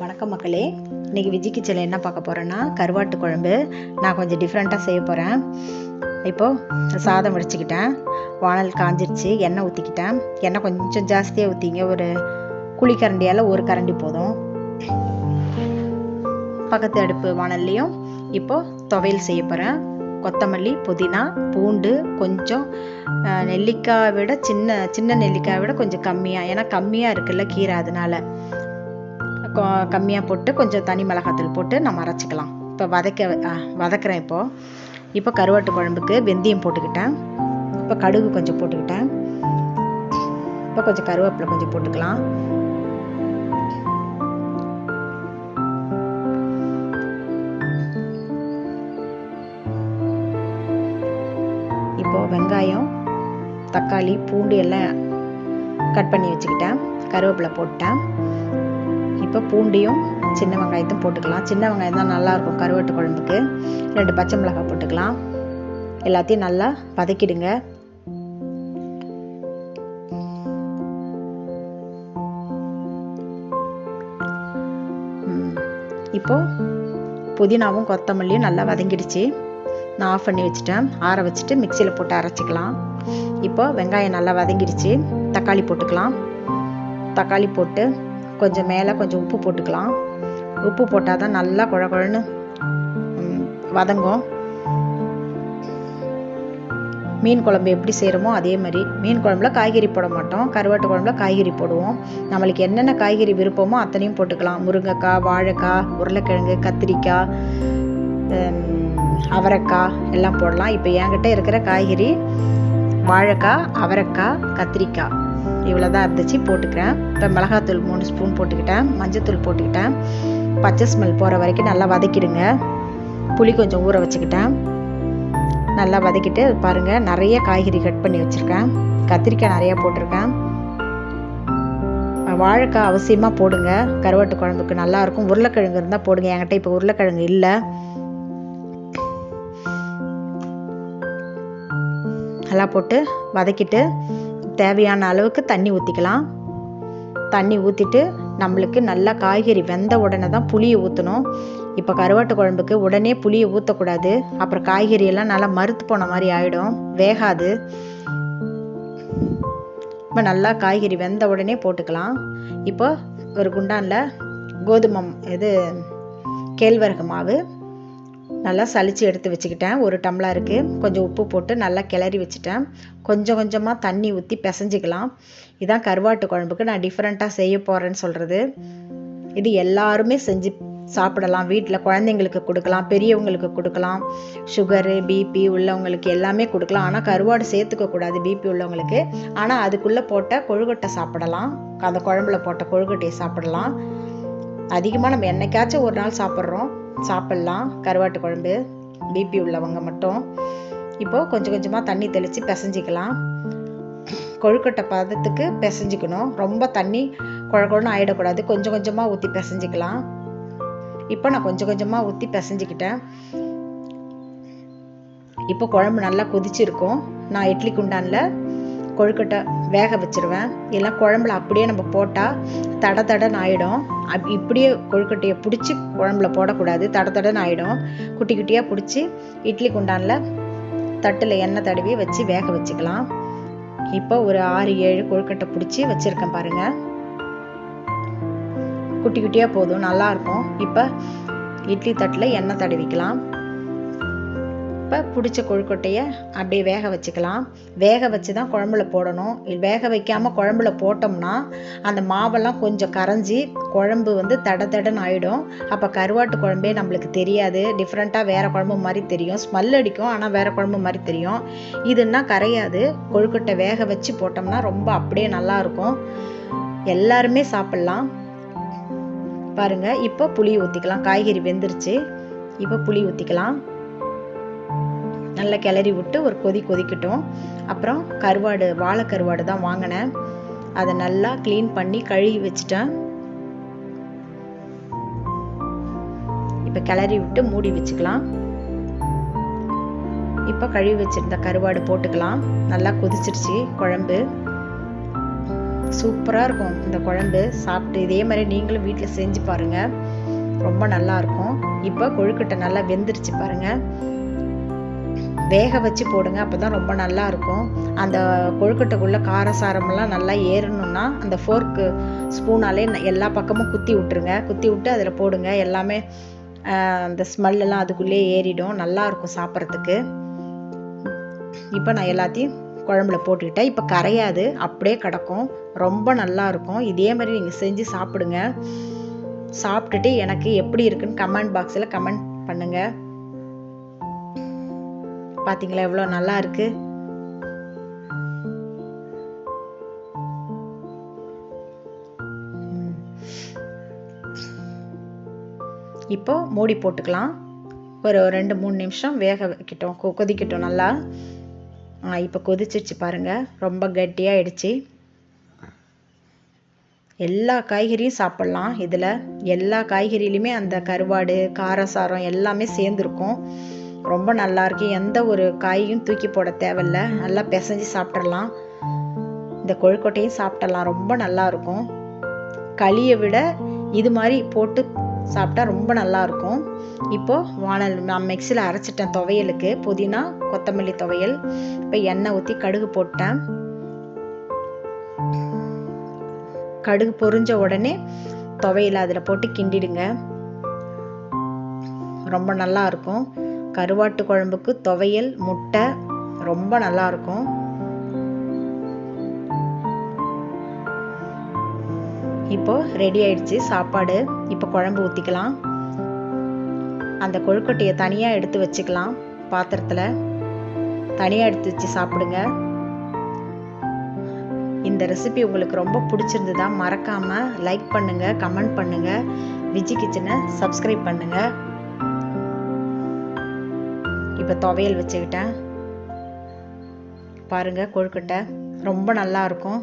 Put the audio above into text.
வணக்கம் மக்களே. இன்றைக்கி விஜி கிச்சனில் என்ன பார்க்க போகிறேன்னா கருவாட்டு குழம்பு. நான் கொஞ்சம் டிஃப்ரெண்ட்டாக செய்ய போகிறேன். இப்போது சாதம் வடிச்சிக்கிட்டேன், வானல் காஞ்சிருச்சு, எண்ணெய் ஊற்றிக்கிட்டேன். எண்ணெய் கொஞ்சம் ஜாஸ்தியாக ஊற்றிங்க, ஒரு குழிக்கரண்டியால் ஒரு கரண்டி போதும். பக்கத்து அடுப்பு வானல்லையும் இப்போது துவையல் செய்ய போகிறேன். கொத்தமல்லி, புதினா, பூண்டு, கொஞ்சம் நெல்லிக்காயை விட சின்ன நெல்லிக்காயை விட கொஞ்சம் கம்மியாக, ஏன்னா கம்மியாக இருக்குல்ல கீரை, அதனால கம்மியாக போட்டு கொஞ்சம் தனி மிளகாத்தூள் போட்டு நம்ம அரைச்சிக்கலாம். இப்போ வதக்கிறேன். இப்போ கருவாட்டு குழம்புக்கு வெந்தயம் போட்டுக்கிட்டேன். இப்போ கடுகு கொஞ்சம் போட்டுக்கிட்டேன். இப்போ கொஞ்சம் கருவேப்பிலை கொஞ்சம் போட்டுக்கலாம். இப்போ வெங்காயம், தக்காளி, பூண்டு எல்லாம் கட் பண்ணி வச்சுக்கிட்டேன். கருவேப்பிலை போட்டேன். இப்போ பூண்டையும் சின்ன வெங்காயத்தையும் போட்டுக்கலாம். சின்ன வெங்காயம் தான் நல்லாயிருக்கும் கருவாட்டு குழம்புக்கு. 2 பச்சை மிளகாய் போட்டுக்கலாம். எல்லாத்தையும் நல்லா வதக்கிடுங்க. இப்போ புதினாவும் கொத்தமல்லியும் நல்லா வதங்கிடுச்சு. நான் ஆஃப் பண்ணி வச்சுட்டேன். ஆற வச்சுட்டு மிக்சியில் போட்டு அரைச்சிக்கலாம். இப்போ வெங்காயம் நல்லா வதங்கிடுச்சு. தக்காளி போட்டுக்கலாம். தக்காளி போட்டு கொஞ்சம் மேலே கொஞ்சம் உப்பு போட்டுக்கலாம். உப்பு போட்டால் தான் நல்லா குழன்னு வதங்கும். மீன் குழம்பு எப்படி செய்கிறோமோ அதே மாதிரி. மீன் குழம்புல காய்கறி போட மாட்டோம், கருவாட்டு குழம்புல காய்கறி போடுவோம். நம்மளுக்கு என்னென்ன காய்கறி விருப்பமோ அத்தனையும் போட்டுக்கலாம். முருங்கைக்காய், வாழைக்காய், உருளைக்கிழங்கு, கத்திரிக்காய், அவரைக்காய் எல்லாம் போடலாம். இப்போ என்கிட்ட இருக்கிற காய்கறி வாழைக்காய், அவரைக்காய், கத்திரிக்காய் இவ்வளோதான் இருந்துச்சு, போட்டுக்கிறேன். இப்போ மிளகாத்தூள் 3 ஸ்பூன் போட்டுக்கிட்டேன். மஞ்சத்தூள் போட்டுக்கிட்டேன். பச்சை ஸ்மெல் போகிற வரைக்கும் நல்லா வதக்கிடுங்க. புளி கொஞ்சம் ஊற வச்சுக்கிட்டேன். நல்லா வதக்கிட்டு பாருங்கள், நிறைய காய்கறி கட் பண்ணி வச்சுருக்கேன். கத்திரிக்காய் நிறையா போட்டிருக்கேன். வாழைக்காய் அவசியமாக போடுங்க, கருவாட்டு குழம்புக்கு நல்லாயிருக்கும். உருளைக்கிழங்கு இருந்தால் போடுங்க. என்கிட்ட இப்போ உருளைக்கிழங்கு இல்லை. நல்லா போட்டு வதக்கிட்டு தேவையான அளவுக்கு தண்ணி ஊற்றிக்கலாம். தண்ணி ஊற்றிட்டு நம்மளுக்கு நல்லா காய்கறி வெந்த உடனே தான் புளியை ஊற்றணும். இப்போ கருவாட்டு குழம்புக்கு உடனே புளியை ஊற்றக்கூடாது. அப்புறம் காய்கறி எல்லாம் நல்லா மறுத்து போன மாதிரி ஆகிடும், வேகாது. இப்போ நல்லா காய்கறி வெந்த உடனே போட்டுக்கலாம். இப்போ ஒரு குண்டானில் கோதுமை கேழ்வரகு மாவு நல்லா சலிச்சு எடுத்து வச்சுக்கிட்டேன். 1 டம்ளருக்கு கொஞ்சம் உப்பு போட்டு நல்லா கிளறி வச்சுட்டேன். கொஞ்சம் கொஞ்சமாக தண்ணி ஊற்றி பிசைஞ்சிக்கலாம். இதான் கருவாட்டு குழம்புக்கு நான் டிஃப்ரெண்ட்டாக செய்ய போகிறேன்னு சொல்கிறது. இது எல்லாருமே செஞ்சு சாப்பிடலாம். வீட்டில் குழந்தைங்களுக்கு கொடுக்கலாம், பெரியவங்களுக்கு கொடுக்கலாம். சுகரு, பிபி உள்ளவங்களுக்கு எல்லாமே கொடுக்கலாம். ஆனால் கருவாடு சேர்த்துக்கக்கூடாது பிபி உள்ளவங்களுக்கு. ஆனால் அதுக்குள்ளே போட்ட கொழுக்கட்டை சாப்பிடலாம். அந்த குழம்புல போட்ட கொழுக்கட்டையை சாப்பிடலாம். அதிகமாக நம்ம என்னைக்காச்சும் ஒரு நாள் சாப்பிட்லாம் கருவாட்டு குழம்பு, பிபி உள்ளவங்க மட்டும். இப்போது கொஞ்சம் கொஞ்சமாக தண்ணி தெளித்து பிசைஞ்சிக்கலாம். கொழுக்கட்டை பதத்துக்கு பிசைஞ்சிக்கணும். ரொம்ப தண்ணி குழன்னு ஆகிடக்கூடாது. கொஞ்சம் கொஞ்சமாக ஊற்றி பிசைஞ்சிக்கலாம். இப்போ நான் கொஞ்சம் கொஞ்சமாக ஊற்றி பிசைஞ்சிக்கிட்டேன். இப்போ குழம்பு நல்லா கொதிச்சிருக்கும். நான் இட்லி குண்டானில் கொழுக்கட்டை வேக வச்சுருவேன். எல்லாம் குழம்புல அப்படியே நம்ம போட்டால் தடன்னு ஆகிடும். இப்படியே கொழுக்கட்டையை பிடிச்சி குழம்புல போடக்கூடாது, தடன்னு ஆகிடும். குட்டி குட்டியாக பிடிச்சி இட்லி குண்டானில் தட்டில் எண்ணெய் தடவி வச்சு வேக வச்சுக்கலாம். இப்போ ஒரு 6-7 கொழுக்கட்டை பிடிச்சி வச்சுருக்கேன் பாருங்கள். குட்டி குட்டியாக போதும், நல்லாயிருக்கும். இப்போ இட்லி தட்டில் எண்ணெய் தடவிக்கலாம். இப்போ பிடிச்ச கொழுக்கட்டையை அப்படியே வேக வச்சுக்கலாம். வேக வச்சு தான் குழம்புல போடணும். வேக வைக்காமல் குழம்புல போட்டோம்னா அந்த மாவெல்லாம் கொஞ்சம் கரைஞ்சி குழம்பு தடன்னு ஆகிடும். அப்போ கருவாட்டு குழம்பே நம்மளுக்கு தெரியாது, டிஃப்ரெண்ட்டாக வேறு குழம்பு மாதிரி தெரியும். ஸ்மெல் அடிக்கும், ஆனால் வேறு குழம்பு மாதிரி தெரியும். இதுன்னா கரையாது. கொழுக்கட்டை வேக வச்சு போட்டோம்னா ரொம்ப அப்படியே நல்லாயிருக்கும். எல்லாருமே சாப்பிட்லாம் பாருங்கள். இப்போ புளி ஊற்றிக்கலாம். காய்கறி வெந்துருச்சு. இப்போ புளி ஊற்றிக்கலாம். நல்லா கிளறி விட்டு ஒரு கொதிக்கட்டும். அப்புறம் கருவாடு, வாழை கருவாடு தான் வாங்கினேன். அதை நல்லா க்ளீன் பண்ணி கழுவி வச்சுட்டேன். இப்போ கிளறி விட்டு மூடி வச்சுக்கலாம். இப்போ கழுவி வச்சிருந்த கருவாடு போட்டுக்கலாம். நல்லா கொதிச்சிருச்சு குழம்பு. சூப்பராக இருக்கும் இந்த குழம்பு. சாப்பிட்டு இதே மாதிரி நீங்களும் வீட்டில் செஞ்சு பாருங்கள், ரொம்ப நல்லாயிருக்கும். இப்போ கொழுக்கட்டை நல்லா வெந்துருச்சு பாருங்கள். வேக வச்சு போடுங்க, அப்போ தான் ரொம்ப நல்லா இருக்கும். அந்த கொழுக்கட்டைக்குள்ளே காரசாரமெல்லாம் நல்லா ஏறணும்னா அந்த ஃபோர்க்கு ஸ்பூனாலே எல்லா பக்கமும் குத்தி விட்டுருங்க. குத்தி விட்டு அதில் போடுங்க. எல்லாமே அந்த ஸ்மெல்லாம் அதுக்குள்ளே ஏறிடும், நல்லாயிருக்கும் சாப்பிட்றதுக்கு. இப்போ நான் எல்லாத்தையும் குழம்புல போட்டுக்கிட்டேன். இப்போ கரையாது, அப்படியே கிடக்கும், ரொம்ப நல்லாயிருக்கும். இதே மாதிரி நீங்கள் செஞ்சு சாப்பிடுங்க. சாப்பிட்டுட்டு எனக்கு எப்படி இருக்குன்னு கமெண்ட் பாக்ஸில் கமெண்ட் பண்ணுங்கள். பார்த்தீங்களா எவ்வளோ நல்லா இருக்கு. இப்போ மூடி போட்டுக்கலாம். ஒரு 2-3 நிமிஷம் வேக வைக்கட்டும், கொதிக்கட்டும் நல்லா. இப்போ கொதிச்சிருச்சு பாருங்கள், ரொம்ப கட்டியாகிடுச்சு. எல்லா காய்கறியும் சாப்பிட்லாம். இதில் எல்லா காய்கறியிலுமே அந்த கருவாடு காரசாரம் எல்லாமே சேர்ந்துருக்கும். ரொம்ப நல்லாயிருக்கு. எந்த ஒரு காயும் தூக்கி போட தேவையில்ல, நல்லா பிசைஞ்சு சாப்பிட்றலாம். இந்த கொழுக்கட்டையும் சாப்பிட்றலாம், ரொம்ப நல்லாயிருக்கும். களியை விட இது மாதிரி போட்டு சாப்பிட்டா ரொம்ப நல்லாயிருக்கும். இப்போது நான் மிக்ஸியில் அரைச்சிட்டேன் துவையலுக்கு, புதினா கொத்தமல்லி துவையல். இப்போ எண்ணெய் ஊற்றி கடுகு போட்டேன். கடுகு பொரிஞ்ச உடனே துவையல் அதில் போட்டு கிண்டிடுங்க, ரொம்ப நல்லாயிருக்கும். கருவாட்டு குழம்புக்கு துவையல் முட்டை ரொம்ப நல்லாயிருக்கும். இப்போ ரெடி ஆயிடுச்சு சாப்பாடு. இப்போ குழம்பு ஊற்றிக்கலாம். அந்த கொழுக்கட்டையை தனியாக எடுத்து வச்சுக்கலாம், பாத்திரத்தில் தனியாக எடுத்து வச்சு சாப்பிடுங்க. இந்த ரெசிபி உங்களுக்கு ரொம்ப பிடிச்சிருந்ததா மறக்காமல் லைக் பண்ணுங்கள், கமெண்ட் பண்ணுங்கள், விஜி கிச்சனை சப்ஸ்கிரைப் பண்ணுங்கள். இப்போ துவையல் வச்சுக்கிட்டேன் பாருங்கள், கொழுக்கட்டை ரொம்ப நல்லா இருக்கும்.